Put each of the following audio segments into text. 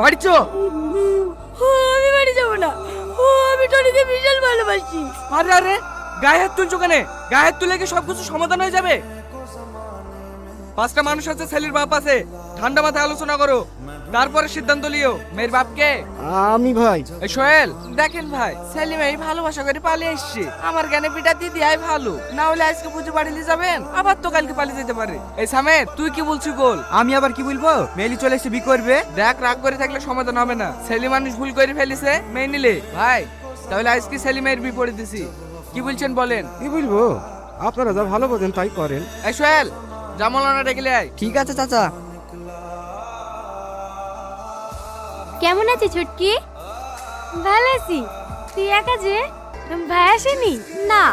বাড়ি চ। আমি বাড়ি যাবো না। আমি টনিকে বিশাল ভালোবাসি। আরে আরে, গায়ে হাত তুলছো কেন? গায়ে হাত তুলে কি সবকিছু সমাধান হয়ে যাবে? পাঁচটা মানুষ আছে, ছেলের বাপ আছে, ঠান্ডা মাথায় আলোচনা করো, তারপরে সিদ্ধান্ত লিও। মেয়ের বাপকে আমি ভাই। এই সোহেল, দেখেন ভাই, সেলিম এই ভালোবাসা করে পালিয়ে এসছে। আমার জ্ঞানে পিটা দিয়ে দেয়াই ভালো, না হলে আজকে পুজো বাড়িতে যাবেন, আবার তো কালকে পালিয়ে যেতে পারে। এই সামের, তুই কি বলছিস বল। আমি আবার কি বলবো? মেলি চলে এসে বি করবে। দেখ, রাগ করে থাকলে সমাধান হবে না। সেলিম মানুষ ভুল করে ফেলেছে, মেনে নিলে ভাই, তাহলে আজকে সেলিমের বিপরীত দিছি। কি বলছেন বলেন? কি বলবো, আপনারা যা ভালো বোঝেন তাই করেন। এই সোহেল, জামালানা ডেকে আয়। ঠিক আছে চাচা। কেমন আছে ছুটকি? ভালো আছি। তুই একা যে? ভাই আসেনি? না,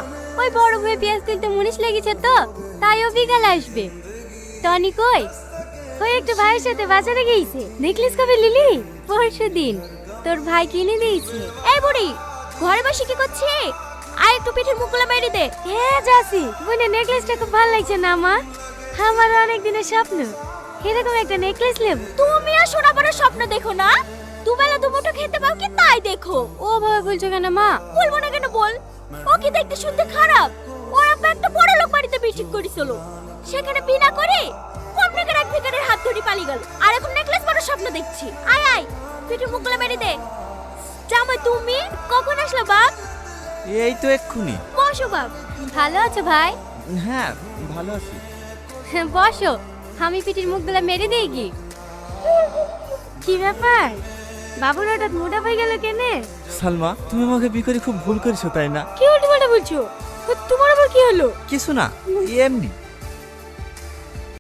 ওই বড় ভাই পেঁয়াজ তুলতে মুনিশ লেগেছে তো, তাই ও বিকালে আসবে। টনি কই? ওই একটু ভাইয়ের সাথে বাজারে গিয়েছে। নেকলেস কবে লিলি? পরশুদিন। তোর ভাই কিনে দিয়েছে। এই বুড়ি, ঘরে বসে কি করছিস? আয় একটু পিঠের মুখগুলো মেরে দে। হ্যাঁ যাচ্ছি। বোনের নেকলেসটা খুব ভালো লাগছে না মা? আমার অনেক দিনের স্বপ্ন এরকম একটা নেকলেস নেব। তুমি আর সোনা বড় স্বপ্ন দেখো না, দুবেলা দুমুঠো খেতে পাও কি তাই দেখো। ও ভাবে বলছো কেন মা? বলবো না কেন বল। ও কি দেখতে শুনতে খারাপ? ওর আব্বা একটা বড় লোক বাড়িতে বিয়ে করেছিল, সেখানে বিনা করে কোন টাকার এক ভিখারির হাত ধরে পালিয়ে গেল, আর এখন নেকলেস বড় স্বপ্ন দেখছি। আয় আয়, পিঠের মুখগুলো মেরে দে। জামাই তুমি কখন আসলো বাপ? এই তো এক্ষুনি। বসো বাপ। ভালো আছো ভাই? হ্যাঁ, ভালো আছি। বসো, আমি পিঠের মুখগুলো মেরে দেই কি? কি ব্যাপার, বাবুর হঠাৎ মোটা হয়ে গেল কেনে? সালমা, তুমি আমাকে বিয়ে করে খুব ভুল করেছো তাই না? কি উল্টো পাল্টা বলছো? তোমার আবার কি হলো? কিছু না, এমনি।